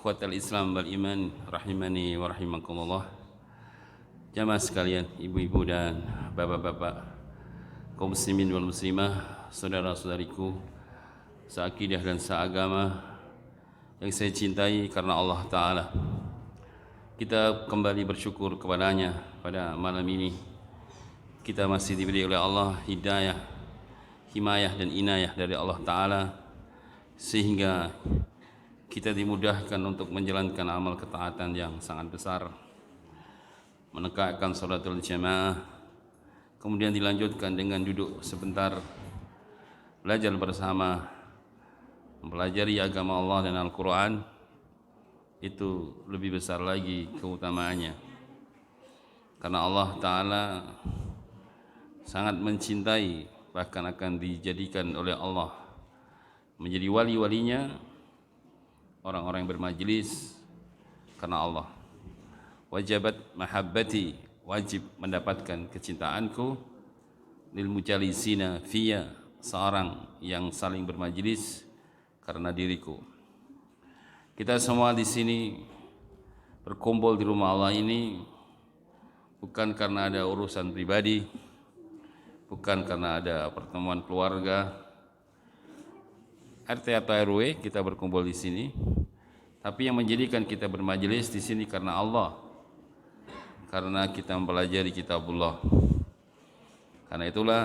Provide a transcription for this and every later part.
Ikhwatal Islam wal Iman rahimani wa rahimakumullah. Jamaah sekalian, ibu-ibu dan bapak-bapak, kaum muslimin wal muslimah, saudara-saudariku seakidah dan seagama yang saya cintai karena Allah Ta'ala. Kita kembali bersyukur kepadanya pada malam ini. Kita masih diberi oleh Allah hidayah, himayah dan inayah dari Allah Ta'ala, sehingga kita dimudahkan untuk menjalankan amal ketaatan yang sangat besar, menegakkan sholatul jamaah, kemudian dilanjutkan dengan duduk sebentar, belajar bersama, mempelajari agama Allah dan Al-Quran. Itu lebih besar lagi keutamaannya, karena Allah Ta'ala sangat mencintai, bahkan akan dijadikan oleh Allah menjadi wali-walinya orang-orang yang bermajlis karena Allah. Wajabat mahabbati, wajib mendapatkan kecintaanku, lil mujalisina fiyya, seorang yang saling bermajlis karena diriku. Kita semua di sini berkumpul di rumah Allah ini bukan karena ada urusan pribadi, bukan karena ada pertemuan keluarga, RT atau RW kita berkumpul di sini, tapi yang menjadikan kita bermajelis di sini karena Allah, karena kita mempelajari kitabullah. Karena itulah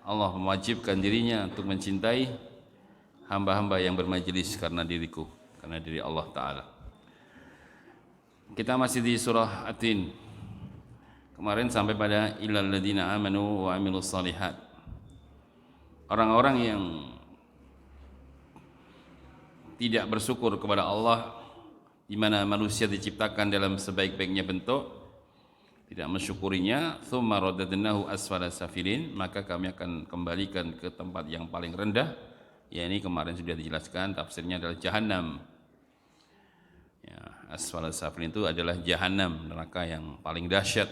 Allah mewajibkan dirinya untuk mencintai hamba-hamba yang bermajelis karena diriku, karena diri Allah Ta'ala. Kita masih di surah At-Tin. Kemarin sampai pada illal ladzina amanu wa amilus shalihat. Orang-orang yang tidak bersyukur kepada Allah, di mana manusia diciptakan dalam sebaik-baiknya bentuk, tidak mensyukurinya, tsumma radadnahu asfala safilin, maka kami akan kembalikan ke tempat yang paling rendah. Ya, ini kemarin sudah dijelaskan, tafsirnya adalah Jahannam. Ya, asfala safilin itu adalah Jahannam, neraka yang paling dahsyat,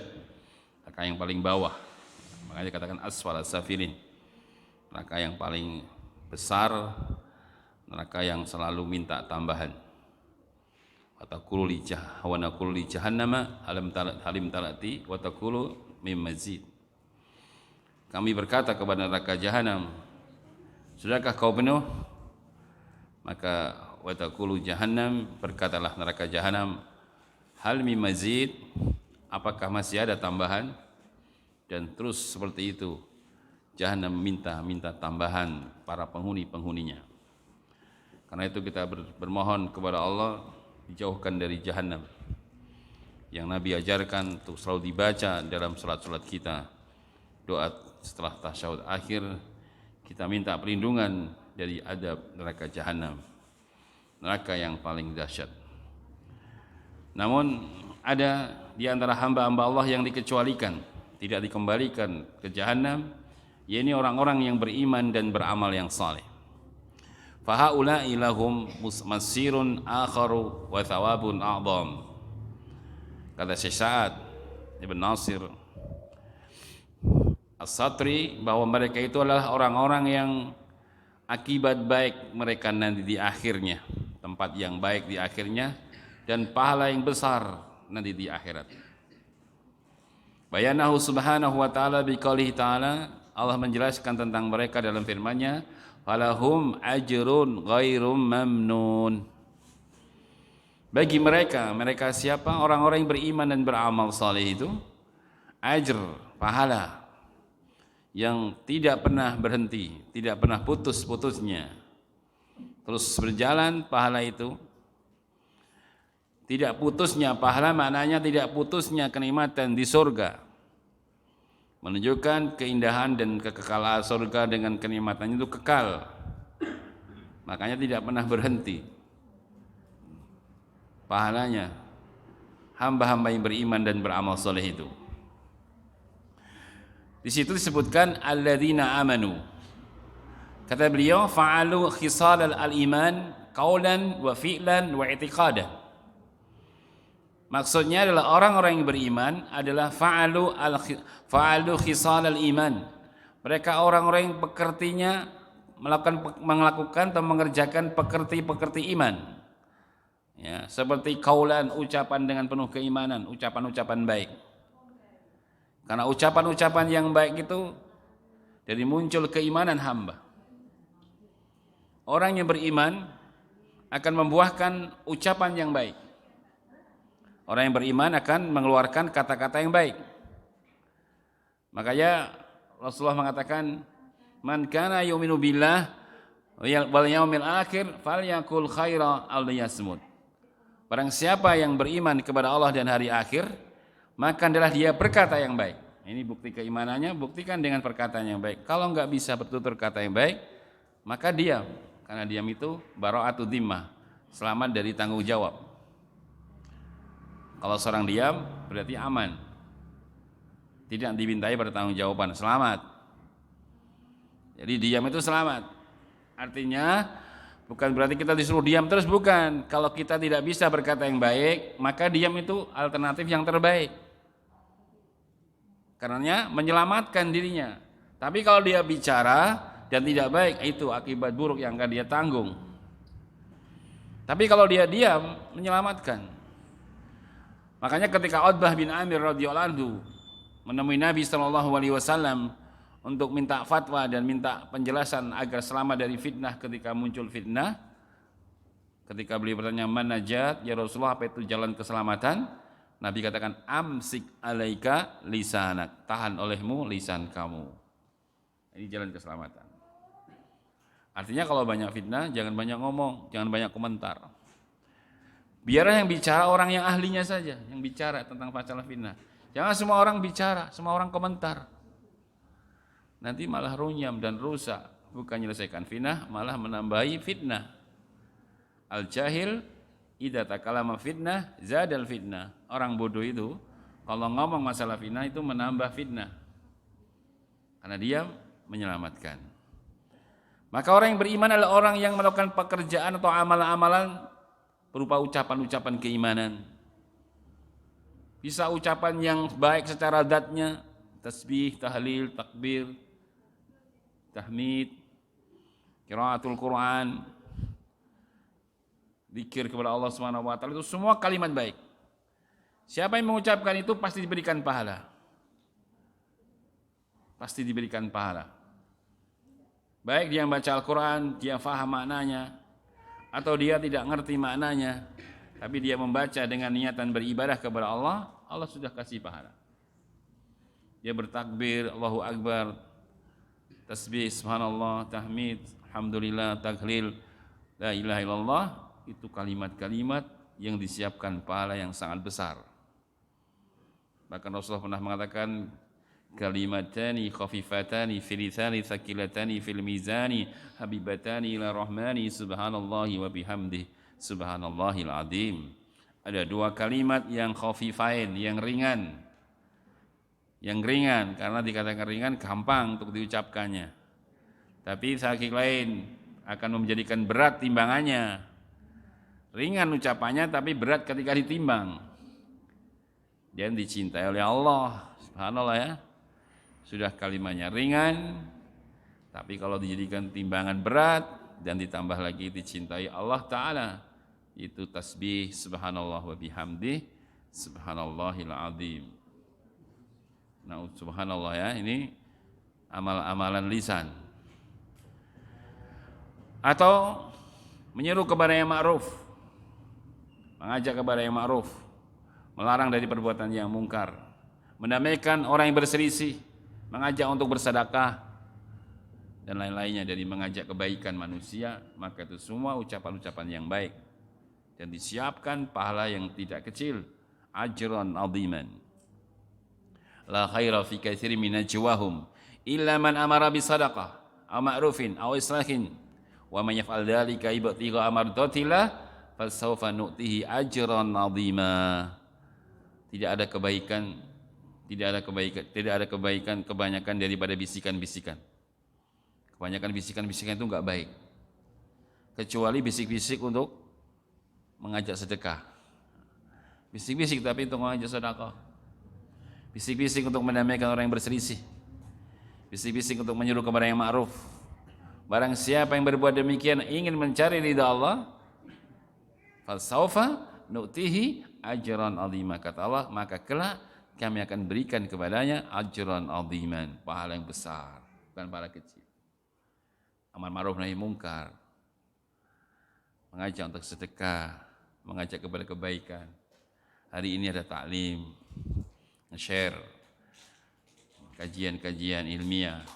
neraka yang paling bawah. Makanya katakan asfala safilin, neraka yang paling besar, neraka yang selalu minta tambahan. Wa taqulu li jahannama halim talati wa taqulu mim mazid. Kami berkata kepada neraka Jahannam, sudahkah kau penuh? Maka wa taqulu jahannam, berkatalah neraka Jahannam, hal mim mazid, apakah masih ada tambahan? Dan terus seperti itu Jahannam minta tambahan para penghuninya. Karena itu kita bermohon kepada Allah dijauhkan dari Jahannam. Yang Nabi ajarkan untuk selalu dibaca dalam salat-salat kita. Doa setelah tasyahud akhir, kita minta perlindungan dari adab neraka Jahannam, neraka yang paling dahsyat. Namun ada di antara hamba-hamba Allah yang dikecualikan, tidak dikembalikan ke Jahannam, yaitu orang-orang yang beriman dan beramal yang saleh. Fahaula'i lahum masirun akharu wa thawabun a'dham. Kata Syekh Sa'ad Ibn Nasir As-Satri, bahwa mereka itu adalah orang-orang yang akibat baik mereka nanti di akhirnya, tempat yang baik di akhirnya, dan pahala yang besar nanti di akhirat. Bayanahu subhanahu wa ta'ala biqaulihi ta'ala, Allah menjelaskan tentang mereka dalam firman-Nya, falahum ajrun ghairum mamnun. Bagi mereka siapa? Orang-orang yang beriman dan beramal saleh itu, ajr, pahala yang tidak pernah berhenti, tidak pernah putus-putusnya, terus berjalan pahala itu. Tidak putusnya pahala maknanya tidak putusnya kenikmatan di surga, menunjukkan keindahan dan kekekalan surga dengan kenikmatannya itu kekal, makanya tidak pernah berhenti pahalanya hamba-hamba yang beriman dan beramal soleh itu. Di situ disebutkan alladzina amanu. Kata beliau, fa'alu khisal al-iman qaulan wa fi'lan wa i'tiqadan. Maksudnya adalah orang-orang yang beriman adalah fa'alu khisal al-iman. Mereka orang-orang yang pekertinya melakukan atau mengerjakan pekerti-pekerti iman. Ya, seperti kaulan, ucapan dengan penuh keimanan, ucapan-ucapan baik. Karena ucapan-ucapan yang baik itu dari muncul keimanan hamba. Orang yang beriman akan membuahkan ucapan yang baik. Orang yang beriman akan mengeluarkan kata-kata yang baik. Makanya Rasulullah mengatakan, "Man kana yu'minu billah wal yaumil akhir falyakul khaira aw liyasmut." Barang siapa yang beriman kepada Allah dan hari akhir, maka adalah dia berkata yang baik. Ini bukti keimanannya, buktikan dengan perkataan yang baik. Kalau enggak bisa bertutur kata yang baik, maka diam. Karena diam itu bara'atu dhimmah, selamat dari tanggung jawab. Kalau seorang diam berarti aman, tidak dimintai pertanggungjawaban, selamat. Jadi diam itu selamat. Artinya bukan berarti kita disuruh diam terus, bukan. Kalau kita tidak bisa berkata yang baik, maka diam itu alternatif yang terbaik. Karenanya menyelamatkan dirinya. Tapi kalau dia bicara dan tidak baik, itu akibat buruk yang akan dia tanggung. Tapi kalau dia diam, menyelamatkan. Makanya ketika Utbah bin Amir radhiyallahu anhu menemui Nabi SAW untuk minta fatwa dan minta penjelasan agar selamat dari fitnah ketika muncul fitnah, ketika beliau bertanya, "Man najat ya Rasulullah, apa itu jalan keselamatan?" Nabi katakan, "Amsik alaika lisanak." Tahan olehmu lisan kamu. Ini jalan keselamatan. Artinya kalau banyak fitnah, jangan banyak ngomong, jangan banyak komentar. Biarlah yang bicara orang yang ahlinya saja, yang bicara tentang masalah fitnah. Jangan semua orang bicara, semua orang komentar. Nanti malah runyam dan rusak, bukan menyelesaikan fitnah, malah menambahi fitnah. Al-jahil idza takallama fitnah zadal fitnah. Orang bodoh itu kalau ngomong masalah fitnah itu menambah fitnah. Karena dia menyelamatkan. Maka orang yang beriman adalah orang yang melakukan pekerjaan atau amalan-amalan berupa ucapan-ucapan keimanan. Bisa ucapan yang baik secara zatnya, tasbih, tahlil, takbir, tahmid, qiraatul Quran, zikir kepada Allah Subhanahu wa taala, itu semua kalimat baik. Siapa yang mengucapkan itu pasti diberikan pahala. Pasti diberikan pahala. Baik dia membaca Al-Quran, dia faham maknanya, atau dia tidak ngerti maknanya, tapi dia membaca dengan niatan beribadah kepada Allah, Allah sudah kasih pahala. Dia bertakbir, Allahu Akbar, tasbih, subhanallah, tahmid, alhamdulillah, tahlil, la ilaha illallah, itu kalimat-kalimat yang disiapkan pahala yang sangat besar. Bahkan Rasulullah pernah mengatakan, kalimatani khafifatani fil lisani thaqilatani fil mizani habibatani ila rahmani subhanallahi wa bihamdihi subhanallahil azim. Ada dua kalimat yang khafifain, yang ringan. Yang ringan, karena dikatakan ringan gampang untuk diucapkannya. Tapi sakit lain akan menjadikan berat timbangannya. Ringan ucapannya tapi berat ketika ditimbang. Dan dicintai oleh Allah, subhanallah ya. Sudah kalimatnya ringan, tapi kalau dijadikan timbangan berat dan ditambah lagi dicintai Allah Ta'ala, itu tasbih subhanallah wa bihamdih subhanallahil azim. Nah, subhanallah ya, ini amal-amalan lisan. Atau menyeru kepada yang ma'ruf, mengajak kepada yang ma'ruf, melarang dari perbuatan yang mungkar, mendamaikan orang yang berselisih, mengajak untuk bersedekah dan lain-lainnya dari mengajak kebaikan manusia, maka itu semua ucapan-ucapan yang baik dan disiapkan pahala yang tidak kecil, ajran aziman. La khaira fi katsirin min najwahum illa man amara bi sadaqah aw ma'rufin aw islahin wa man yaf'al dzalika ibtigha amardatillah fasawfa nu'tihi ajran azima. Tidak ada kebaikan kebanyakan daripada bisikan-bisikan. Kebanyakan bisikan-bisikan itu enggak baik. Kecuali bisik-bisik untuk mengajak sedekah. Bisik-bisik tapi untuk mengajak sedekah. Bisik-bisik untuk mendamaikan orang yang berselisih. Bisik-bisik untuk menyuruh kepada yang ma'ruf. Barang siapa yang berbuat demikian ingin mencari ridha Allah, fasaufa nu'tihi ajran 'azima, kata Allah, maka kelak kami akan berikan kepadanya ajran 'aziman, pahala yang besar, bukan pahala kecil. Amar ma'ruf nahi mungkar, mengajak untuk sedekah, mengajak kepada kebaikan. Hari ini ada taklim, nge-share kajian-kajian ilmiah.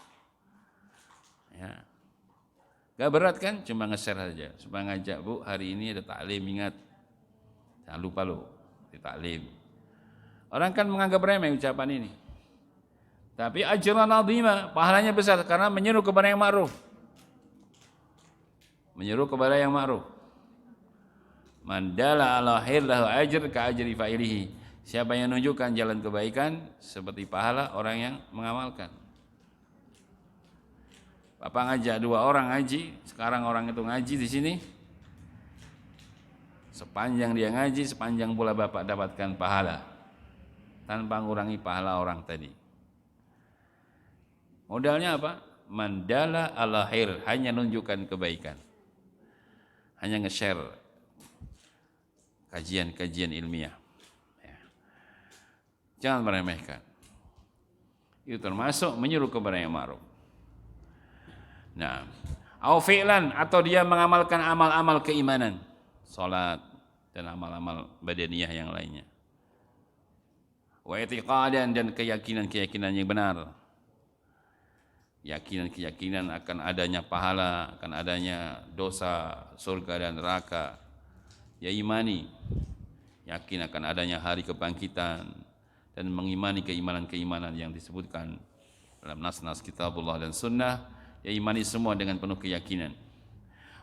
Ya. Gak berat kan? Cuma nge-share saja. Supaya ngajak, Bu, hari ini ada taklim, ingat. Jangan lupa lo, di taklim. Orang kan menganggap remeh ucapan ini. Tapi ajran 'azima, pahalanya besar karena menyeru kepada yang ma'ruf. Menyeru kepada yang ma'ruf. Man dalla ala khair lahu ajr ka ajri fa'ilihi. Siapa yang menunjukkan jalan kebaikan seperti pahala orang yang mengamalkan. Bapak ngajak 2 orang ngaji, sekarang orang itu ngaji di sini. Sepanjang dia ngaji, sepanjang pula Bapak dapatkan pahala tanpa mengurangi pahala orang tadi. Modalnya apa? Man dalla ala khair, hanya menunjukkan kebaikan. Hanya nge-share kajian-kajian ilmiah. Ya. Jangan meremehkan. Itu termasuk menyuruh kepada yang ma'ruf. Nah, au fi'lan, atau dia mengamalkan amal-amal keimanan, salat dan amal-amal badaniyah yang lainnya. Wa i'tiqadan, dan keyakinan-keyakinan yang benar. Keyakinan akan adanya pahala, akan adanya dosa, surga dan neraka. Ya imani, yakin akan adanya hari kebangkitan, dan mengimani keimanan-keimanan yang disebutkan dalam nas-nas kitabullah dan sunnah. Ya imani semua dengan penuh keyakinan.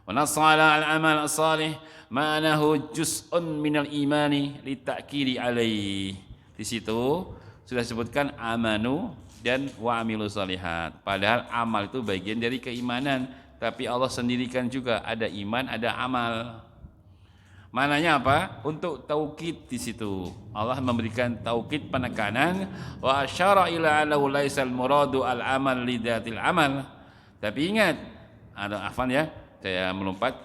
Wa nasala al-amal as-salih ma'anahu juz'un minal imani litakiri alaih. Di situ sudah disebutkan amanu dan wa amilu salihat. Padahal amal itu bagian dari keimanan, tapi Allah sendirikan juga ada iman, ada amal. Mananya apa? Untuk taukid di situ. Allah memberikan taukid penekanan, wa asyara ila annahu laisal muradu al-amal lidatil amal. Tapi ingat, ada afan ya, saya melompat.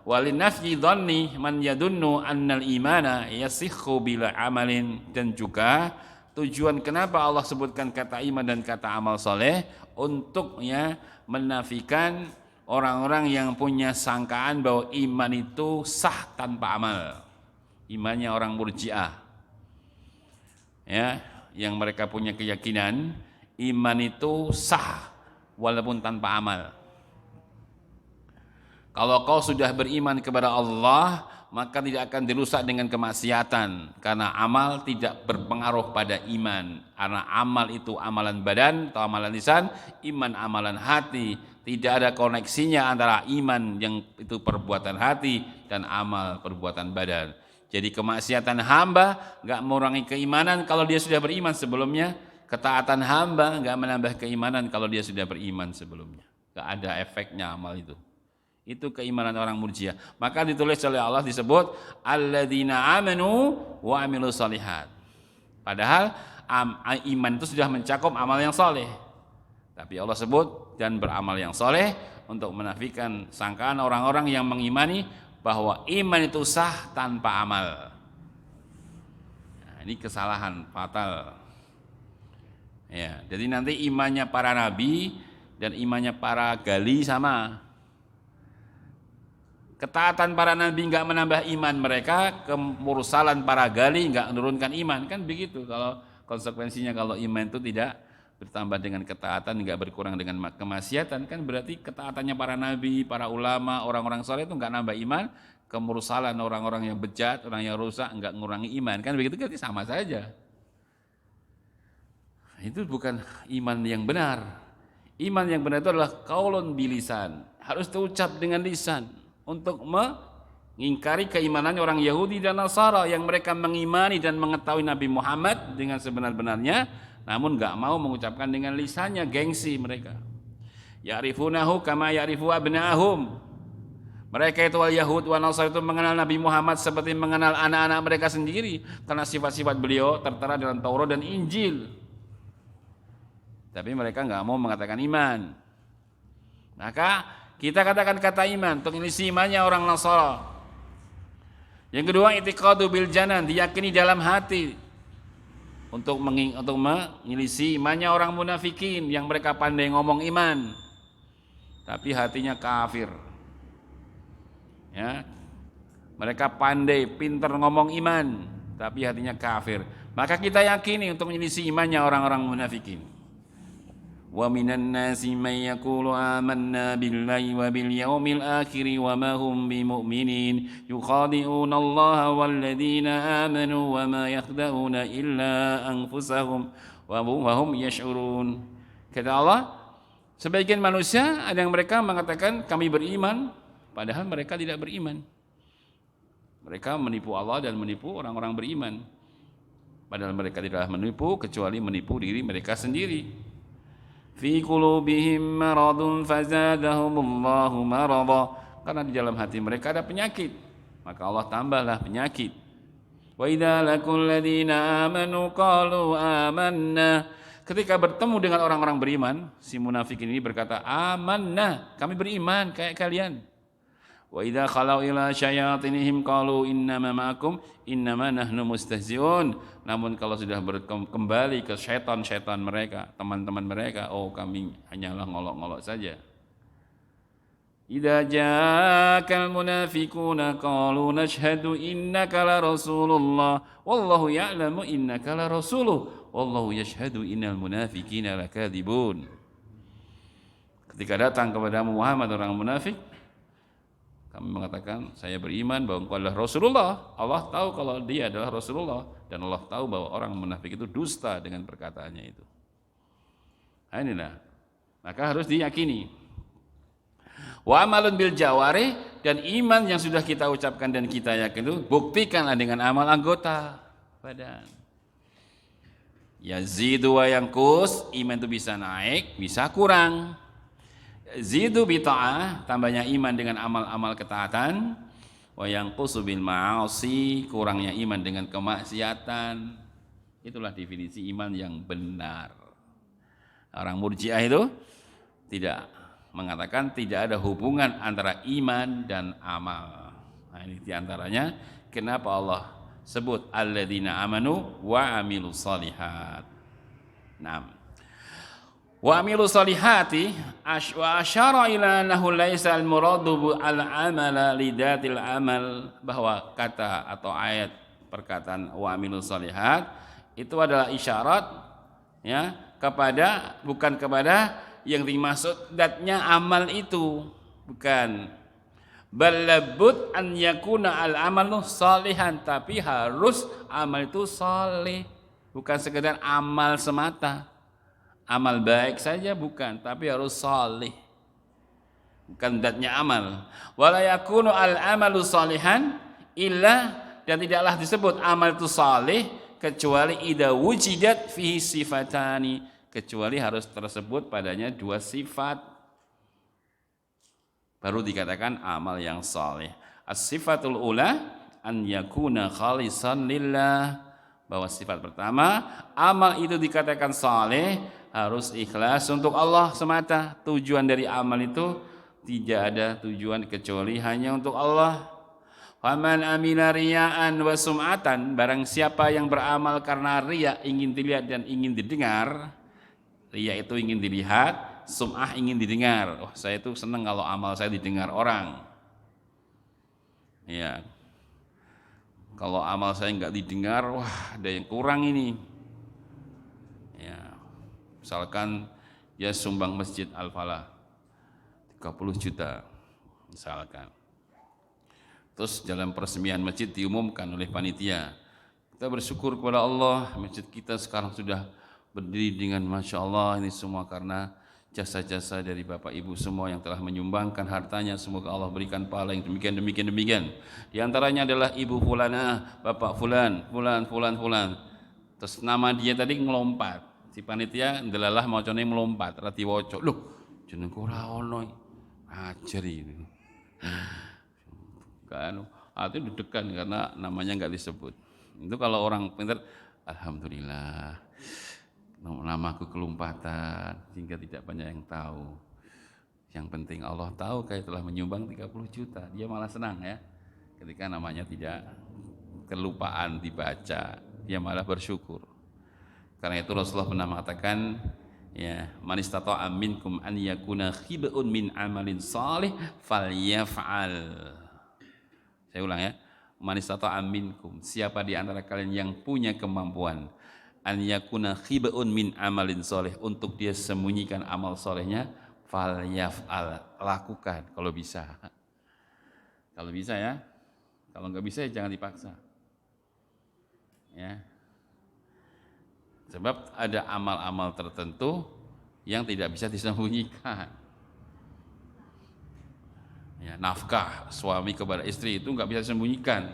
Walin nafyi dhanni man yadunnu annal imana yasihhu bila amalin, dan juga tujuan kenapa Allah sebutkan kata iman dan kata amal soleh untuk ya menafikan orang-orang yang punya sangkaan bahwa iman itu sah tanpa amal. Imannya orang Murji'ah. Ya, yang mereka punya keyakinan iman itu sah walaupun tanpa amal. Kalau kau sudah beriman kepada Allah, maka tidak akan dirusak dengan kemaksiatan, karena amal tidak berpengaruh pada iman. Karena amal itu amalan badan atau amalan lisan, iman amalan hati. Tidak ada koneksinya antara iman yang itu perbuatan hati dan amal perbuatan badan. Jadi kemaksiatan hamba enggak mengurangi keimanan kalau dia sudah beriman sebelumnya. Ketaatan hamba enggak menambah keimanan kalau dia sudah beriman sebelumnya. Enggak ada efeknya amal itu. Itu keimanan orang Murji'ah. Maka ditulis oleh Allah disebut alladzina amanu wa amilus shalihat. Padahal iman itu sudah mencakup amal yang soleh. Tapi Allah sebut dan beramal yang soleh untuk menafikan sangkaan orang-orang yang mengimani bahwa iman itu sah tanpa amal. Nah, ini kesalahan fatal. Ya, jadi nanti imannya para nabi dan imannya para gali sama. Ketaatan para nabi enggak menambah iman mereka, kemursalan para gali enggak menurunkan iman, kan begitu. Kalau konsekuensinya kalau iman itu tidak bertambah dengan ketaatan, enggak berkurang dengan kemaksiatan, kan berarti ketaatannya para nabi, para ulama, orang-orang soleh itu enggak nambah iman, kemursalan orang-orang yang bejat, orang yang rusak enggak mengurangi iman, kan begitu, kan sama saja. Itu bukan iman yang benar. Iman yang benar itu adalah qaulun bilisan, harus terucap dengan lisan untuk mengingkari keimanannya orang Yahudi dan Nasara yang mereka mengimani dan mengetahui Nabi Muhammad dengan sebenar-benarnya, namun enggak mau mengucapkan dengan lisannya, gengsi mereka. Ya'rifunahu kama ya'rifu abna'ahum. Mereka itu al-Yahud wal Nasara itu mengenal Nabi Muhammad seperti mengenal anak-anak mereka sendiri, karena sifat-sifat beliau tertera dalam Taurat dan Injil. Tapi mereka enggak mau mengatakan iman. Maka kita katakan kata iman untuk isi imannya orang Nasara. Yang kedua, i'tiqadu bil janan, diyakini dalam hati untuk menyelisih imannya orang munafikin yang mereka pandai ngomong iman tapi hatinya kafir. Ya. Mereka pandai, pintar ngomong iman tapi hatinya kafir. Maka kita yakini untuk menyelisih imannya orang-orang munafikin. Wa minan nasi may yaqulu amanna billahi wa bil yaumil akhir wa ma hum bimu'minin yukhadi'una Allah wal ladzina amanu wa ma yakhda'una illa anfusahum wa hum yash'urun. Kata Allah, sebagian manusia ada yang mereka mengatakan kami beriman padahal mereka tidak beriman. Mereka menipu Allah dan menipu orang-orang beriman. Padahal mereka tidaklah menipu kecuali menipu diri mereka sendiri. Fi qulubihim maradun fazadahumullahu marada. Karena di dalam hati mereka ada penyakit, maka Allah tambahlah penyakit. Wa idza laqul ladzina amanu qalu amanna. Ketika bertemu dengan orang-orang beriman, si munafikin ini berkata, amanna, kami beriman kayak kalian. Wa idza khalau ila syayatinihim qalu innama ma'akum innama nahnu mustahzi'un. Namun kalau sudah kembali ke syaitan-syaitan mereka, teman-teman mereka, oh kami hanyalah ngolok-ngolok saja. Idza ja'akal munafiquna qalu nashhadu innaka la rasulullah wallahu ya'lamu innaka la rasuluh wallahu yashhadu innal munafiqina lakadzibun. Ketika datang kepada Muhammad orang munafik, kami mengatakan saya beriman bahwa engkau adalah Rasulullah. Allah tahu kalau dia adalah Rasulullah dan Allah tahu bahwa orang munafik itu dusta dengan perkataannya itu. Nah, inilah. Maka harus diyakini. Wa amalun bil jawari, dan iman yang sudah kita ucapkan dan kita yakin itu buktikanlah dengan amal anggota badan. Yazidu wa yanqus, iman itu bisa naik, bisa kurang. Zidu bita'ah, tambahnya iman dengan amal-amal ketaatan. Wa yanqusu bil ma'asi, kurangnya iman dengan kemaksiatan. Itulah definisi iman yang benar. Orang Murji'ah itu tidak mengatakan tidak ada hubungan antara iman dan amal. Nah, ini diantaranya kenapa Allah sebut alladzina amanu wa amilus shalihat. Nah, wa amilu salihati wa asyara ila annahu laisa al-muradu al-amala lidatil amal, bahwa kata atau ayat perkataan wa amilu salihat itu adalah isyarat ya kepada, bukan kepada yang dimaksud zatnya amal itu, bukan. Balabut an yakuna al-amalu salihan, tapi harus amal itu saleh, bukan sekedar amal semata. Amal baik saja bukan, tapi harus salih. Bukan zatnya amal. Wala yakunu al-amalu salihan illa, dan tidaklah disebut amal itu salih kecuali idza wujidat fihi sifatani, kecuali harus tersebut padanya dua sifat. Baru dikatakan amal yang salih. As-sifatul ula an yakuna khalisan lillah, bahwa sifat pertama amal itu dikatakan salih harus ikhlas untuk Allah semata. Tujuan dari amal itu tidak ada tujuan kecuali hanya untuk Allah. Faman amila riya'an wa sum'atan, barang siapa yang beramal karena riya, ingin dilihat dan ingin didengar. Riya itu ingin dilihat, sum'ah ingin didengar. Oh, saya itu senang kalau amal saya didengar orang. Ya. Kalau amal saya enggak didengar, wah ada yang kurang ini. Misalkan dia sumbang masjid Al-Falah 30 juta misalkan. Terus dalam peresmian masjid diumumkan oleh panitia, kita bersyukur kepada Allah, masjid kita sekarang sudah berdiri dengan Masya Allah, ini semua karena jasa-jasa dari Bapak Ibu semua yang telah menyumbangkan hartanya. Semoga Allah berikan pahala yang demikian. Di antaranya adalah Ibu Fulanah, Bapak Fulan. Terus nama dia tadi ngelompat. Si panitia ndelalah macane melompat, ra diwaca. Loh, jenengku ora ono. Ajar ini. Kan itu deg-degan karena namanya enggak disebut. Itu kalau orang pintar, alhamdulillah. Namaku kelompatan sehingga tidak banyak yang tahu. Yang penting Allah tahu kayak telah menyumbang 30 juta. Dia malah senang ya. Ketika namanya tidak kelupaan dibaca, dia malah bersyukur. Karena itu Rasulullah pernah mengatakan, ya, man istata'a minkum an yakuna khib'un min amalin salih falyaf'al. Saya ulang ya. Man istata'a minkum, siapa di antara kalian yang punya kemampuan an yakuna khib'un min amalin salih, untuk dia sembunyikan amal solehnya, falyaf'al, lakukan kalau bisa. Kalau bisa ya. Kalau enggak bisa ya jangan dipaksa. Ya. Sebab ada amal-amal tertentu yang tidak bisa disembunyikan. Ya, nafkah suami kepada istri itu nggak bisa disembunyikan.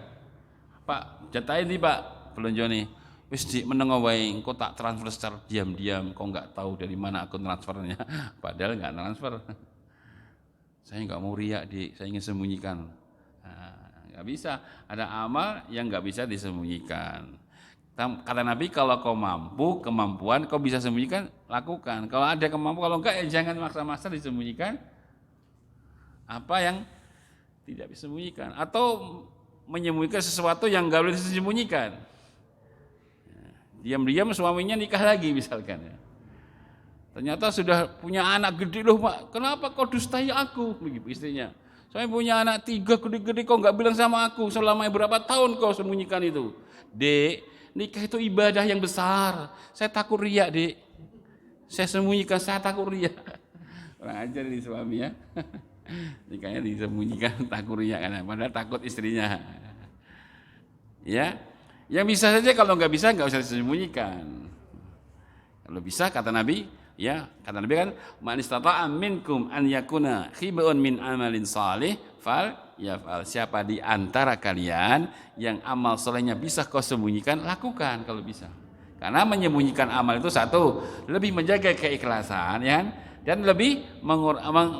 Pak, jatahin nih Pak, belanja nih. Wis dik menengo wae, engko tak transfer secara diam-diam, kok nggak tahu dari mana akun transfernya. Padahal nggak transfer. Saya nggak mau riak, Dik, saya ingin sembunyikan. Nggak bisa. Ada amal yang nggak bisa disembunyikan. Kata Nabi, kalau kau mampu, kemampuan kau bisa sembunyikan, lakukan. Kalau ada kemampuan, kalau enggak ya jangan maksa-maksa disembunyikan apa yang tidak bisa disembunyikan, atau menyembunyikan sesuatu yang enggak boleh disembunyikan. Diam-diam suaminya nikah lagi misalkan ya. Ternyata sudah punya anak gede loh Pak, kenapa kau dustai aku? Begitu istrinya. Saya punya anak 3 gede-gede, kau enggak bilang sama aku, selama berapa tahun kau sembunyikan itu? Dek, nikah itu ibadah yang besar. Saya takut riak, Dek. Saya sembunyikan, saya takut riak. Orang ajar di suami ya. Nikahnya disembunyikan, takut riak kan. Padahal takut istrinya. Ya. Yang bisa saja, kalau enggak bisa enggak usah disembunyikan. Kalau bisa kata Nabi, ya, kata Nabi kan, man istata'a minkum an yakuna khib'un min amalin salih yaf'al. Siapa di antara kalian yang amal solehnya bisa kau sembunyikan, lakukan kalau bisa. Karena menyembunyikan amal itu satu, lebih menjaga keikhlasan ya, dan lebih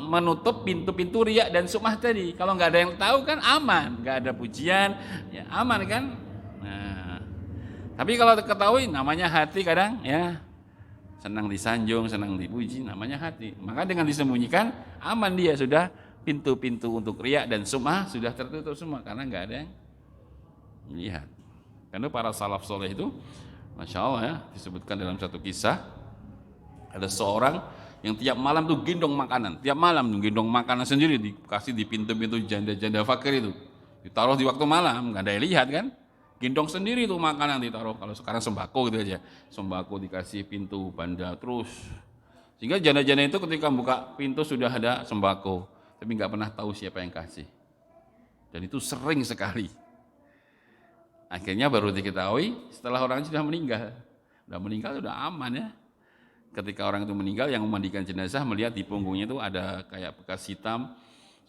menutup pintu-pintu riya dan sum'ah tadi. Kalau nggak ada yang tahu kan aman, nggak ada pujian, ya aman kan. Nah, tapi kalau ketahui, namanya hati kadang ya senang disanjung, senang dipuji, namanya hati. Maka dengan disembunyikan aman, dia sudah pintu-pintu untuk riya dan sum'ah sudah tertutup semua, karena nggak ada yang melihat. Karena para salaf soleh itu, masya Allah ya, disebutkan dalam satu kisah, ada seorang yang tiap malam tuh gendong makanan, tiap malam tuh gendong makanan sendiri, dikasih di pintu-pintu janda-janda fakir itu, ditaruh di waktu malam, nggak ada yang lihat kan, gendong sendiri tuh makanan ditaruh. Kalau sekarang sembako gitu aja, sembako dikasih pintu banda terus, sehingga janda-janda itu ketika buka pintu sudah ada sembako, tapi nggak pernah tahu siapa yang kasih, dan itu sering sekali. Akhirnya baru diketahui setelah orang sudah meninggal sudah aman ya. Ketika orang itu meninggal, yang memandikan jenazah melihat di punggungnya itu ada kayak bekas hitam,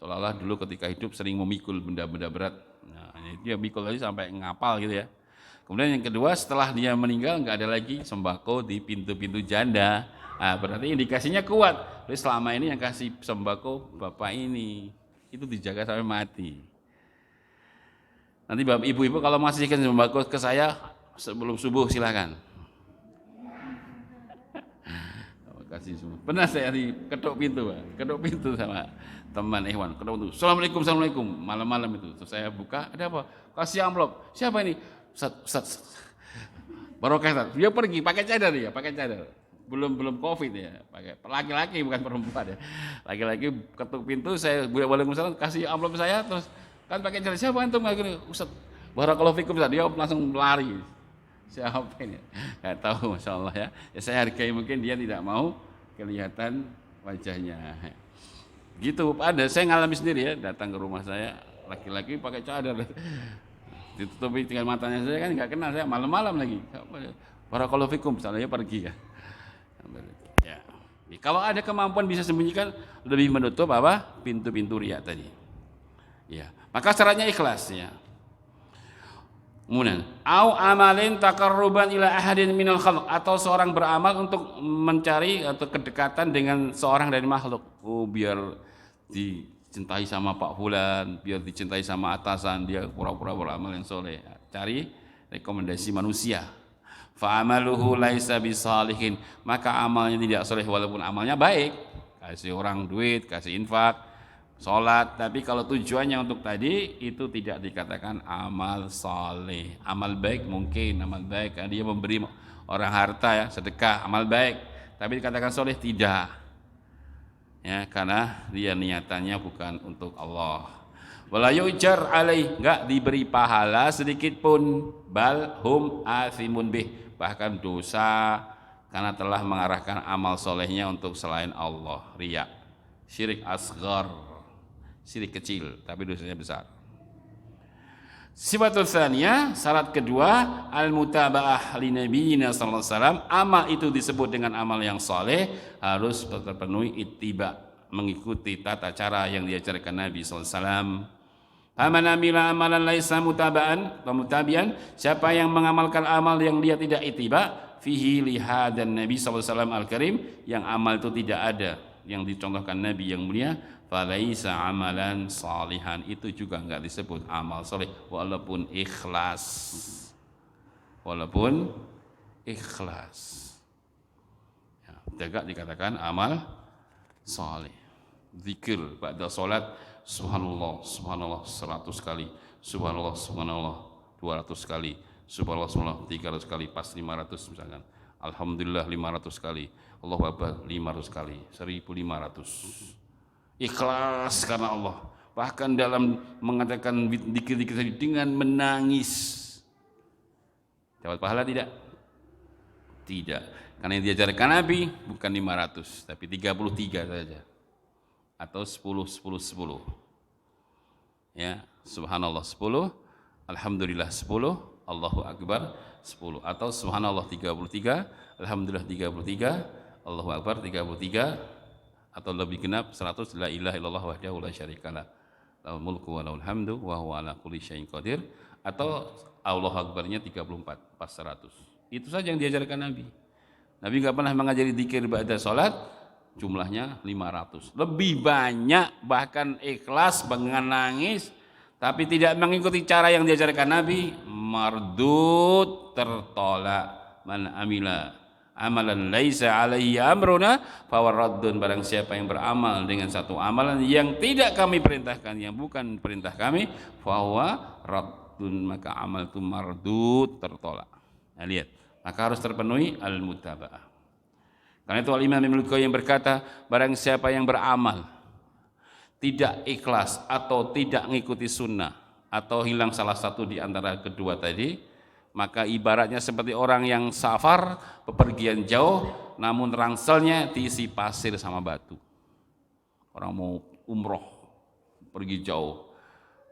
seolah-olah dulu ketika hidup sering memikul benda-benda berat. Nah, dia mikul aja sampai ngapal gitu ya. Kemudian yang kedua, setelah dia meninggal nggak ada lagi sembako di pintu-pintu janda. Nah, berarti indikasinya kuat. Jadi selama ini yang kasih sembako bapak ini, itu dijaga sampai mati. Nanti bapak ibu-ibu kalau masih kasih sembako ke saya sebelum subuh silakan. Kasih semua. Pernah saya ketuk pintu sama teman Ikhwan, ketuk pintu. Assalamualaikum. Malam-malam itu saya buka, ada apa? Kasih amplop. Siapa ini? Ustaz. Barokah Ustaz. Dia pergi pakai cadar ya, pakai cadar. Belum Covid ya, pakai laki-laki bukan perempuan ya. Laki-laki ketuk pintu, saya Waalaikumsalam, kasih amplop saya, terus kan pakai cadar. Siapa antum? Ustaz. Barakallahu fikum Ustaz. Dia langsung lari. Siapa ini? Nggak tahu, masya Allah ya. Ya saya hargai, mungkin dia tidak mau kelihatan wajahnya. Gitu, ada. Saya ngalami sendiri ya, datang ke rumah saya, laki-laki pakai cadar, ditutupi dengan matanya, saya kan nggak kenal, saya malam-malam lagi. Barakallahu fikum, saya pergi ya. Ya. Kalau ada kemampuan bisa sembunyikan, lebih menutup apa? Pintu-pintu riya tadi. Ya, maka syaratnya ikhlas ya. Kemudian, au amalin taqarruban ila ahadin minal khalq, atau seorang beramal untuk mencari atau kedekatan dengan seorang dari makhluk. Oh, biar dicintai sama Pak Fulan, biar dicintai sama atasan, dia pura-pura beramal yang soleh. Cari rekomendasi manusia. Fa amaluhu laisa bisalihin, maka amalnya tidak soleh walaupun amalnya baik. Kasih orang duit, kasih infak, Sholat, tapi kalau tujuannya untuk tadi itu tidak dikatakan amal soleh. Amal baik mungkin, amal baik dia memberi orang harta ya, sedekah, amal baik. Tapi dikatakan soleh tidak, ya karena dia niatannya bukan untuk Allah. Wala yujar alaih, enggak diberi pahala sedikit pun. Bal hum athimun bih, bahkan dosa karena telah mengarahkan amal solehnya untuk selain Allah. Riya, syirik asghar, syirik kecil tapi dosanya besar. Sifatul tsaniyah, syarat kedua, al-mutaba'ah li nabiyina sallallahu alaihi wasallam. Amal itu disebut dengan amal yang saleh harus terpenuhi ittiba, mengikuti tata cara yang diajarkan Nabi sallallahu alaihi wasallam. Faman amila amalan laisa mutaba'an wa mutabian, siapa yang mengamalkan amal yang dia tidak ittiba, fihi lihadan Nabi sallallahu alaihi wasallam al-karim, yang amal itu tidak ada yang dicontohkan Nabi yang mulia, falaisa amalan salihan, itu juga enggak disebut amal soleh walaupun ikhlas. Walaupun ikhlas. Ya, tidak dikatakan amal soleh. Zikir pada salat subhanallah subhanallah 100 kali, subhanallah subhanallah 200 kali, subhanallah subhanallah 300 kali, pas 500 misalkan. Alhamdulillah 500 kali, Allahu Akbar 500 kali, 1500. Ikhlas karena Allah. Bahkan dalam mengatakan dikir-dikir tadi dengan menangis. Dapat pahala tidak? Tidak. Karena yang diajarkan Nabi bukan 500, tapi 33 saja. Atau 10, 10, 10. Ya, subhanallah 10, alhamdulillah 10, Allahu Akbar 10. Atau subhanallah 33, alhamdulillah 33, Allahu Akbar 33. Atau lebih genap 100, la ilaha illallah wahdahu la syarikalah, lahul mulku wa lahul hamdu wa huwa ala kulli syai'in qadir. Atau Allahu Akbarnya 34 pas 100. Itu saja yang diajarkan Nabi. Nabi enggak pernah mengajari zikir ba'da salat jumlahnya 500. Lebih banyak, bahkan ikhlas dengan nangis, tapi tidak mengikuti cara yang diajarkan Nabi, mardud, tertolak. Man amila amalan laisa alaihi amruna fawaradun, barang siapa yang beramal dengan satu amalan yang tidak kami perintahkan, yang bukan perintah kami, fahuwa raddun, maka amal itu mardud, tertolak. Nah, lihat, maka harus terpenuhi al-mutaba'ah. Karena itu Al-Imam Ibnu Qayyim berkata, barang siapa yang beramal tidak ikhlas atau tidak mengikuti sunnah atau hilang salah satu di antara kedua tadi, maka ibaratnya seperti orang yang safar, bepergian jauh, namun rangselnya diisi pasir sama batu. Orang mau umroh, pergi jauh.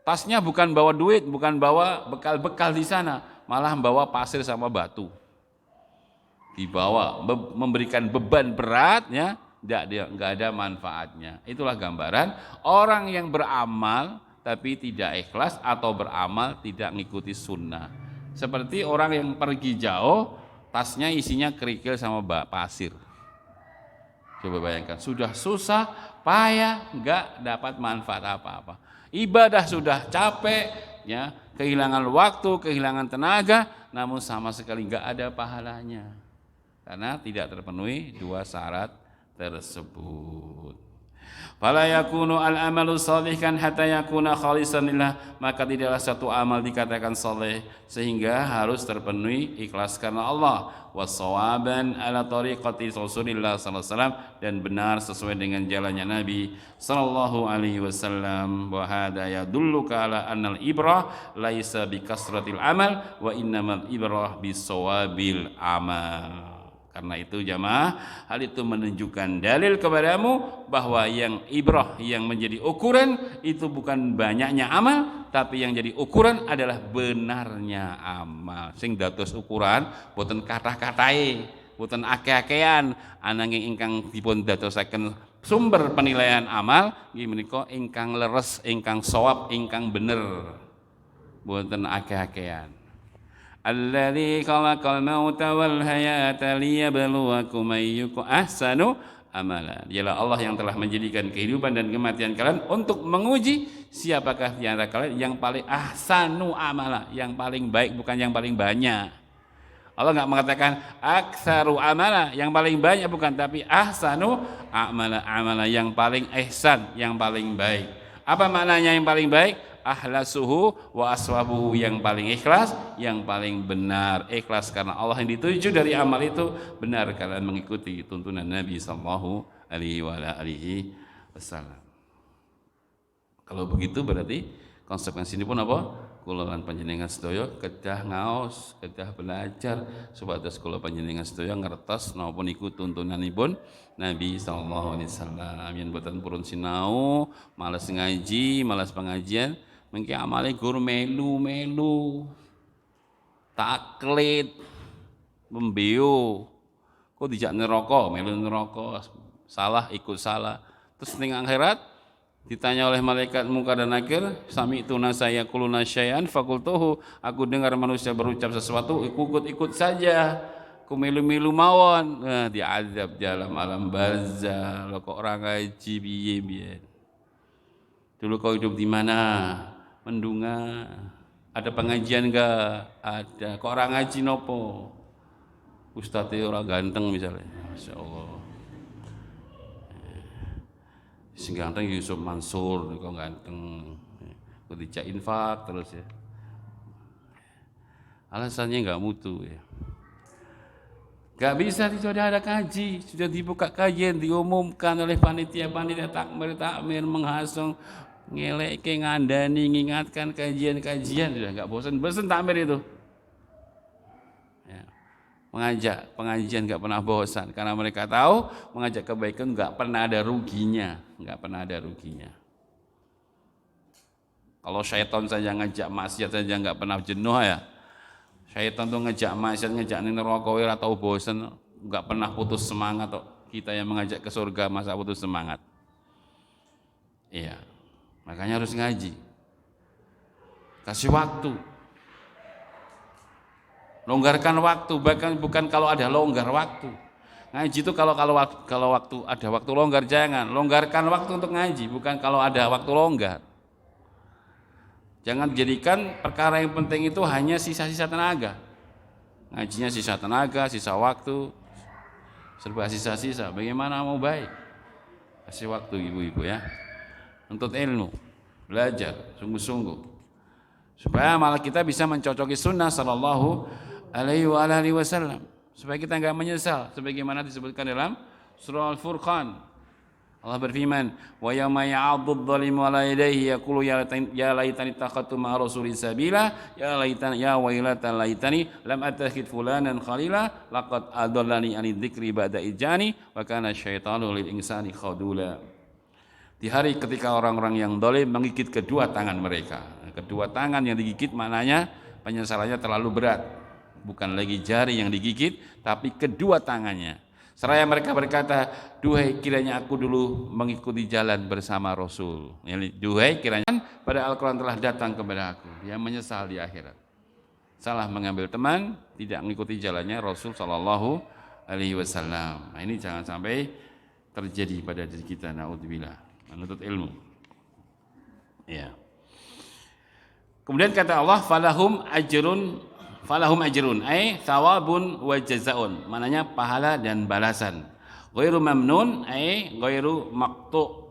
Tasnya bukan bawa duit, bukan bawa bekal-bekal di sana, malah bawa pasir sama batu. Dibawa, memberikan beban berat, ya, enggak ada manfaatnya. Itulah gambaran orang yang beramal tapi tidak ikhlas atau beramal tidak mengikuti sunnah. Seperti orang yang pergi jauh, tasnya isinya kerikil sama pasir. Coba bayangkan, sudah susah, payah, enggak dapat manfaat apa-apa. Ibadah sudah capek, ya, kehilangan waktu, kehilangan tenaga, namun sama sekali enggak ada pahalanya. Karena tidak terpenuhi dua syarat tersebut. Fala yakunu al-amalu shalihan hatta yakuna khalisan lillah, maka tidaklah satu amal dikatakan saleh sehingga harus terpenuhi ikhlas karena Allah, wasawaban ala tariqati Rasulillah sallallahu alaihi wasallam, dan benar sesuai dengan jalannya Nabi sallallahu alaihi wasallam. Wa hada yadulluka ala annal ibrah laisa bi kasratil amal wa innamal ibrah bisawabil amal. Karena itu jamaah, hal itu menunjukkan dalil kepadamu bahwa yang ibrah, yang menjadi ukuran itu bukan banyaknya amal, tapi yang jadi ukuran adalah benarnya amal. Sing dados ukuran boten kathah-kathahe, boten akeh-akehan, ananging ingkang dipun dadosaken sumber penilaian amal nggih menika ingkang leres, ingkang shawab, ingkang bener. Boten akeh-akehan. Alladzi khalaqal mauta wal hayata liyabluwakum ayyukum ahsanu amala. Dialah Allah yang telah menjadikan kehidupan dan kematian kalian untuk menguji siapakah di antara kalian yang paling ahsanu amala, yang paling baik, bukan yang paling banyak. Allah nggak mengatakan aktsaru amala, yang paling banyak, bukan, tapi ahsanu amala, yang paling ihsan, yang paling baik. Apa maknanya yang paling baik? Ahlasuhu wa aswabuhu, yang paling ikhlas, yang paling benar. Ikhlas karena Allah yang dituju dari amal itu, benar karena mengikuti tuntunan Nabi sallallahu alaihi wasallam. Kalau begitu berarti konsekuensi ini pun apa? Kula lan panjenengan sedaya kedah ngaos, kedah belajar supados kula panjenengan sedaya ngertos napa niku tuntunanipun Nabi sallallahu alaihi wasallam. Yen boten purun sinau, males ngaji, males pengajian, mengki amale gur melu-melu. Taklid, membeo. Kok dijak neraka, melu neraka, salah ikut salah. Terus ning akhirat ditanya oleh malaikat Munkar dan Nakir, sami'tuna sayaquluna syai'an fakultuhu, aku dengar manusia berucap sesuatu, ikut saja, ku milu-milu mawon. Nah, diazab dalam alam barzah. Lo kok orang ngaji biye. Dulu kau hidup di mana? Mendunga. Ada pengajian enggak? Ada. Kok orang ngaji nopo? Ustadznya orang ganteng misalnya. Masya Allah. Sing ganteng Yusuf Mansur, kok ganteng, kok dijak infak terus ya. Alasannya nggak mutu ya. Nggak bisa, sudah ada kaji, sudah dibuka kajian, diumumkan oleh panitia takmir menghasung, ngelek, ngandani, mengingatkan kajian, sudah nggak bosan takmir itu. Mengajak pengajian nggak pernah bosan, karena mereka tahu mengajak kebaikan nggak pernah ada ruginya, Kalau syaitan saja ngajak maksiat saja nggak pernah jenuh ya. Syaitan tuh ngajak maksiat, ngajak neraka atau bosan, nggak pernah putus semangat. Kita yang mengajak ke surga masa putus semangat? Iya, makanya harus ngaji, kasih waktu. Longgarkan waktu, bahkan bukan kalau ada longgar waktu. Ngaji itu kalau waktu ada waktu longgar, jangan. Longgarkan waktu untuk ngaji, bukan kalau ada waktu longgar. Jangan jadikan perkara yang penting itu hanya sisa-sisa tenaga. Ngajinya sisa tenaga, sisa waktu, serba sisa-sisa. Bagaimana mau baik? Kasih waktu ibu-ibu ya. Untuk ilmu, belajar sungguh-sungguh. Supaya malah kita bisa mencocoki sunnah sallallahu alaihi wasallam, supaya kita enggak menyesal, sebagaimana disebutkan dalam surah Al-Furqan. Allah berfirman, wa yawma ya'addu adh-dhalimu 'ala yadayhi yaqulu ya laitani ittakhadtu ma'a rasuli sabila, ya laitani ya wailata laitani lam attakhid fulanan khalila laqad adallani 'ani dzikri ba'da ijani wa kana syaitanu lil insani khadula. Di hari ketika orang-orang yang zalim menggigit kedua tangan mereka. Kedua tangan yang digigit maknanya penyesalannya terlalu berat. Bukan lagi jari yang digigit, tapi kedua tangannya. Seraya mereka berkata, duhai kiranya aku dulu mengikuti jalan bersama Rasul. Duhai kiranya pada Al-Quran telah datang kepada aku. Dia menyesal di akhirat. Salah mengambil teman, tidak mengikuti jalannya Rasul sallallahu alaihi wasallam. Nah, ini jangan sampai terjadi pada diri kita. Na'udzubillah. Menuntut ilmu. Ya. Kemudian kata Allah, falahum ajrun ay thawabun wa jazaun, maknanya pahala dan balasan. Ghairu mamnun ay ghairu maqtu,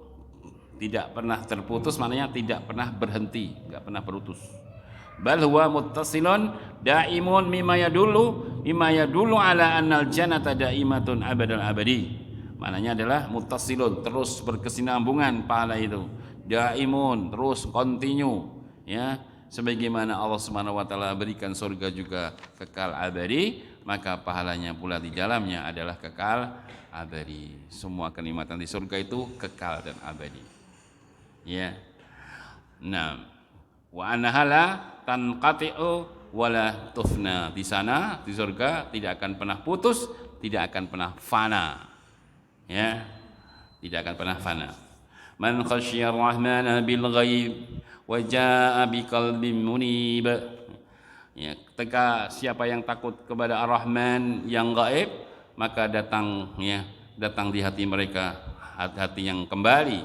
tidak pernah terputus, maknanya tidak pernah berhenti, enggak pernah putus. Bal huwa muttasilun daimun mimma yadullu ala annal jannata daimatun abadal abadi. Maknanya adalah muttasilun, terus berkesinambungan pahala itu. Daimun, terus continue ya. Sebagaimana Allah Subhanahu wa taala berikan surga juga kekal abadi, maka pahalanya pula di dalamnya adalah kekal abadi. Semua kenikmatan di surga itu kekal dan abadi. Ya. Nah, wa anhala tanqati'u wala tufna. Di sana di surga tidak akan pernah putus, tidak akan pernah fana. Ya. Tidak akan pernah fana. Man khasyiyar rahmana bil ghaib wa jaa biqalbin munib. Ya, ketika siapa yang takut kepada Ar-Rahman yang gaib, maka datang di hati mereka hati yang kembali.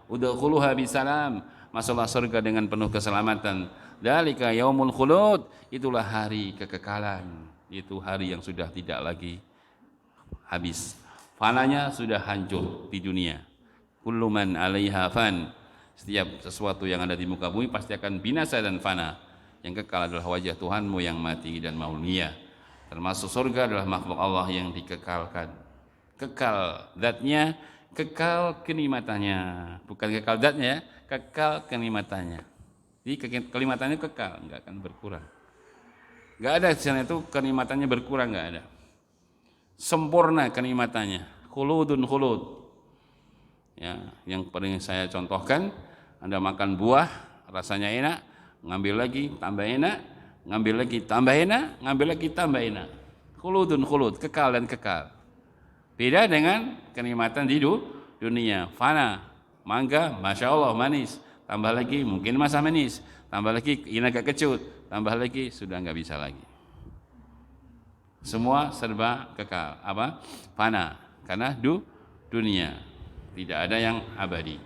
Udkhuluha bisalam, masuklah surga dengan penuh keselamatan. Dzalika yaumul khulud, itulah hari kekekalan. Itu hari yang sudah tidak lagi habis. Fananya sudah hancur di dunia. Kullu man 'alaiha fan. Setiap sesuatu yang ada di muka bumi pasti akan binasa dan fana. Yang kekal adalah wajah Tuhanmu yang mati dan mulia. Termasuk surga adalah makhluk Allah yang dikekalkan. Kekal zatnya, kekal kenikmatannya. Bukan kekal zatnya, kekal kenikmatannya. Jadi kenikmatannya kekal, enggak akan berkurang. Enggak ada di sana itu kenikmatannya berkurang, enggak ada. Sempurna kenikmatannya. Khuludun khulud. Ya, yang paling saya contohkan, Anda makan buah, rasanya enak, ngambil lagi, tambah enak, ngambil lagi, tambah enak, ngambil lagi, tambah enak. Khuludun khulud, kekal dan kekal. Beda dengan kenikmatan di dunia. Fana, mangga, masya Allah manis, tambah lagi mungkin masa manis, tambah lagi ini agak kecut, tambah lagi sudah nggak bisa lagi. Semua serba kekal, apa? Fana, karena dunia tidak ada yang abadi.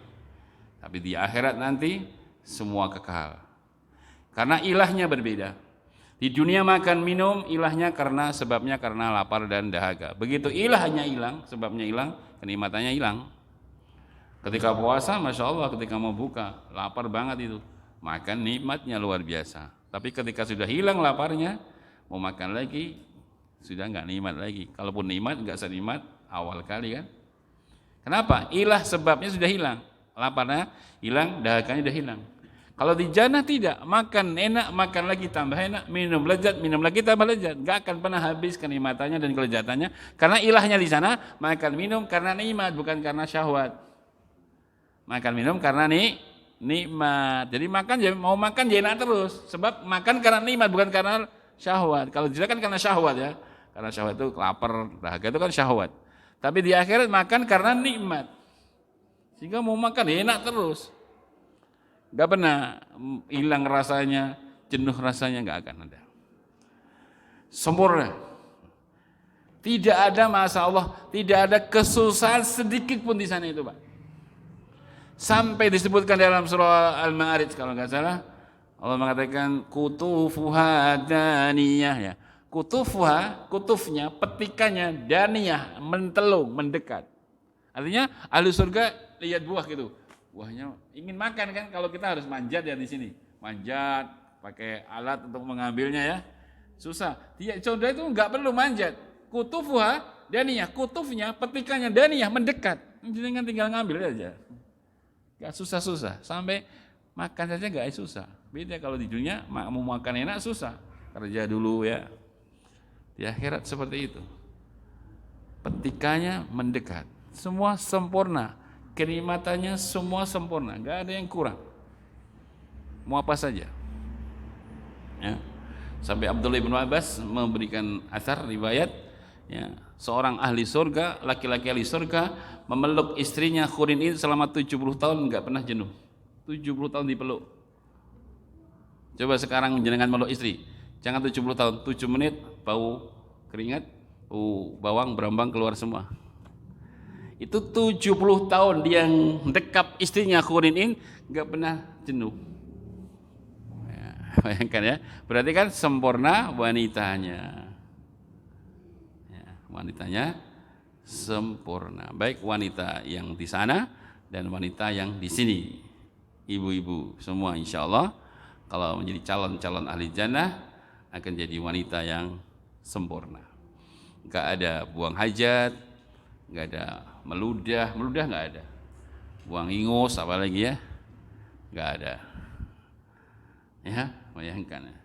Tapi di akhirat nanti semua kekal. Karena ilahnya berbeda. Di dunia makan minum ilahnya sebabnya karena lapar dan dahaga. Begitu ilahnya hilang, sebabnya hilang, kenikmatannya hilang. Ketika puasa, masya Allah, ketika mau buka, lapar banget itu, makan nikmatnya luar biasa. Tapi ketika sudah hilang laparnya, mau makan lagi, sudah nggak nikmat lagi. Kalaupun nikmat, nggak senikmat awal kali kan. Kenapa? Ilah sebabnya sudah hilang, laparnya hilang, dahaganya sudah hilang. Kalau di jannah tidak, makan enak, makan lagi tambah enak, minum lezat, minum lagi tambah lezat. Gak akan pernah habis kenikmatannya dan kelezatannya. Karena ilahnya di sana, makan minum karena nikmat, bukan karena syahwat. Makan minum karena nikmat. Jadi mau makan ya enak terus. Sebab makan karena nikmat, bukan karena syahwat. Kalau tidak kan karena syahwat ya. Karena syahwat itu lapar, dahaga itu kan syahwat. Tapi di akhirat makan karena nikmat. Sehingga mau makan ya enak terus. Gak pernah hilang rasanya, jenuh rasanya, gak akan ada. Sempurna. Tidak ada masalah, tidak ada kesusahan sedikit pun di sana itu, Pak. Sampai disebutkan dalam surah Al-Ma'arij kalau gak salah, Allah mengatakan kutufuha daniyah ya. Kutufuha, kutufnya, petikannya, daniyah, mentelung, mendekat. Artinya ahli surga lihat buah gitu. Buahnya ingin makan kan, kalau kita harus manjat ya di sini. Manjat, pakai alat untuk mengambilnya ya. Susah. Dia contoh itu enggak perlu manjat. Kutufuha daniyah, kutufnya, petikannya daniyah mendekat. Jangan tinggal ngambil aja. Enggak susah-susah. Sampai makan saja enggak susah. Beda kalau di dunia mau makan enak susah. Kerja dulu ya. Di akhirat seperti itu. Petikannya mendekat. Semua sempurna. Kenikmatannya semua sempurna, nggak ada yang kurang. Mau apa saja. Ya. Sampai Abdullah bin Abbas memberikan asar riwayat, ya, seorang ahli surga, laki-laki ahli surga memeluk istrinya Khurin ini selama 70 tahun nggak pernah jenuh. 70 tahun dipeluk. Coba sekarang jenengan meluk istri, jangan 70 tahun, 7 menit bau keringat, bawang berambang keluar semua. Itu 70 tahun dia mendekap istrinya Khurin nggak pernah jenuh. Ya, bayangkan ya, berarti kan sempurna wanitanya. Ya, wanitanya sempurna. Baik wanita yang di sana dan wanita yang di sini. Ibu-ibu semua insya Allah kalau menjadi calon-calon ahli jannah akan jadi wanita yang sempurna. Nggak ada buang hajat, nggak ada meludah nggak ada, buang ingus apalagi ya, nggak ada. Ya, bayangkan ya.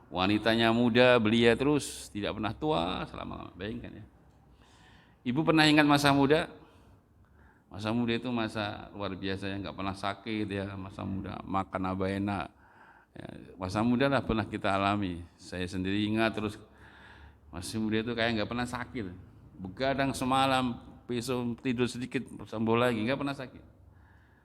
Wanitanya muda, belia terus, tidak pernah tua selama, bayangkan ya. Ibu pernah ingat masa muda? Masa muda itu masa luar biasa ya, nggak pernah sakit ya, masa muda makan apa enak. Ya, masa muda lah pernah kita alami. Saya sendiri ingat terus, masa muda itu kayak nggak pernah sakit. Begadang semalam, besok tidur sedikit sembuh lagi, nggak pernah sakit.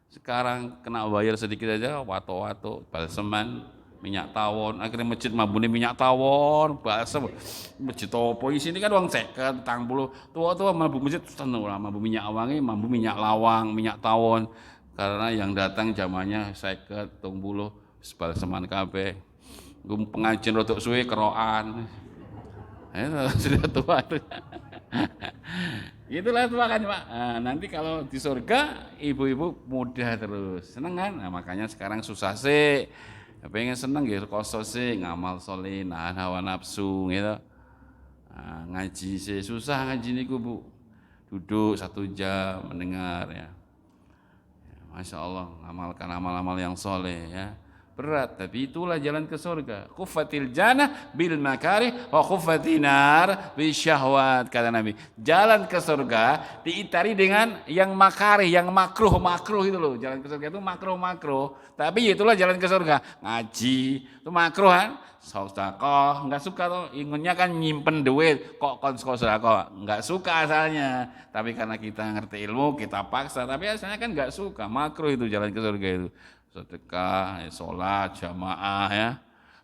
Sekarang kena bayar sedikit aja, wato-wato, balseman, minyak tawon, akhirnya masjid mabune minyak tawon, balsem, masjid topo sini kan uang 50, 40, tua-tua mabu masjid seneng lah, mabu minyak wangi, mabu minyak lawang, minyak tawon, karena yang datang zamannya 50, 30, balseman kabeh, pengajian rodok suwe keroan. Sudah tua itu. Itulah tua kan Pak. Nah, nanti kalau di surga ibu-ibu muda terus. Seneng kan? Nah, makanya sekarang susah sih. Pengen seneng gitu koso sih ngamal soleh, nahan hawa nafsu gitu. Nah, ngaji sih susah ngaji niku Bu. Duduk 1 jam mendengar ya. Masya Allah, amalkan amal-amal yang soleh ya. Berat, tapi itulah jalan ke surga. Khuffatil jannah bil makarih wa khuffatin nar bil syahwat, kata Nabi. Jalan ke surga diitari dengan yang makarih, yang makruh itu loh. Jalan ke surga itu makruh. Tapi itulah jalan ke surga. Ngaji itu makruh kan? Sedekah enggak suka tuh, inginnya kan nyimpen duit, kok sedekah enggak suka asalnya. Tapi karena kita ngerti ilmu, kita paksa. Tapi asalnya kan enggak suka, makruh itu jalan ke surga itu. Sedekah, sholat jamaah ya.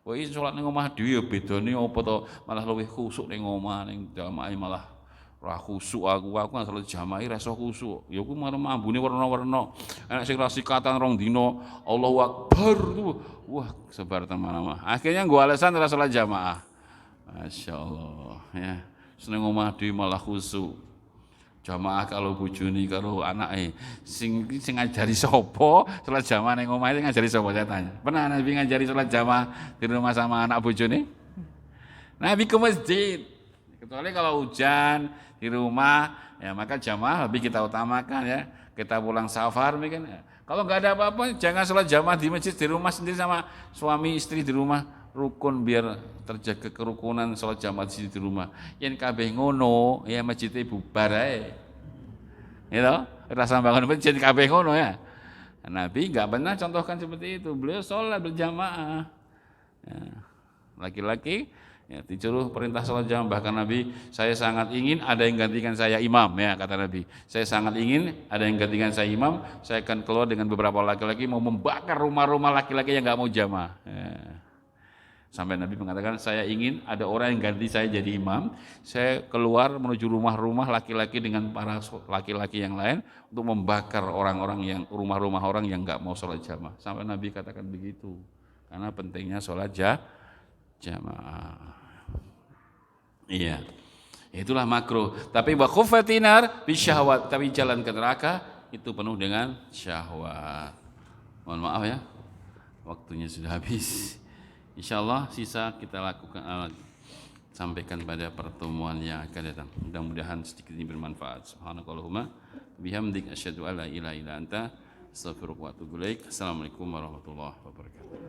Wah, ini sholat ning omah dhewe ya bedane apa to? Malah luwih khusuk ning omah, ning jamaah malah ra khusuk aku kan salat jamaah ra iso khusuk. Ya ku marem ambune warna-warna. Enak sing ra sikatan 2 dina, Allahu Akbar tuh. Wah, sebar teman-teman. Akhirnya gua alasan ra salat jamaah. Masyaallah ya. Seneng omah dhewe malah khusuk. Jamaah kalau bojone karo anake sing ngajari sapa salat jamaah ning omah iki ngajari sapa saya tanya. Pernah Nabi ngajari salat jamaah di rumah sama anak bojone? Nabi ke masjid. Kecuali kalau hujan di rumah ya maka jamaah lebih kita utamakan ya. Kita pulang safar mungkin ya. Kalau enggak ada apa-apa jangan salat jamaah di masjid, di rumah sendiri sama suami istri di rumah. Rukun biar terjaga kerukunan salat jamaah di rumah. Yen kabeh ngono, ya masjidnya bubar ae. Gitu, rasa bangun masjid kabeh ngono ya. Nabi enggak pernah contohkan seperti itu. Beliau salat berjamaah. Ya. Laki-laki ya, disuruh perintah salat jamaah, bahkan Nabi, saya sangat ingin ada yang gantikan saya imam ya, kata Nabi. Saya sangat ingin ada yang gantikan saya imam, saya akan keluar dengan beberapa laki-laki mau membakar rumah-rumah laki-laki yang enggak mau jamaah. Ya. Sampai Nabi mengatakan, saya ingin ada orang yang ganti saya jadi imam, saya keluar menuju rumah-rumah laki-laki dengan para laki-laki yang lain untuk membakar orang-orang yang rumah-rumah orang yang enggak mau sholat jamaah. Sampai Nabi katakan begitu, karena pentingnya sholat jamaah. Iya, itulah makruh. Tapi wa khufatinar bisyahwat, tapi jalan ke neraka itu penuh dengan syahwat. Mohon maaf ya, waktunya sudah habis. Insyaallah sisa kita lakukan sampaikan pada pertemuan yang akan datang. Mudah-mudahan sedikit ini bermanfaat. Subhanakallahumma bihamdik asyhadu an la ilaha illa anta astaghfiruka wa atubu ilaik. Assalamualaikum warahmatullahi wabarakatuh.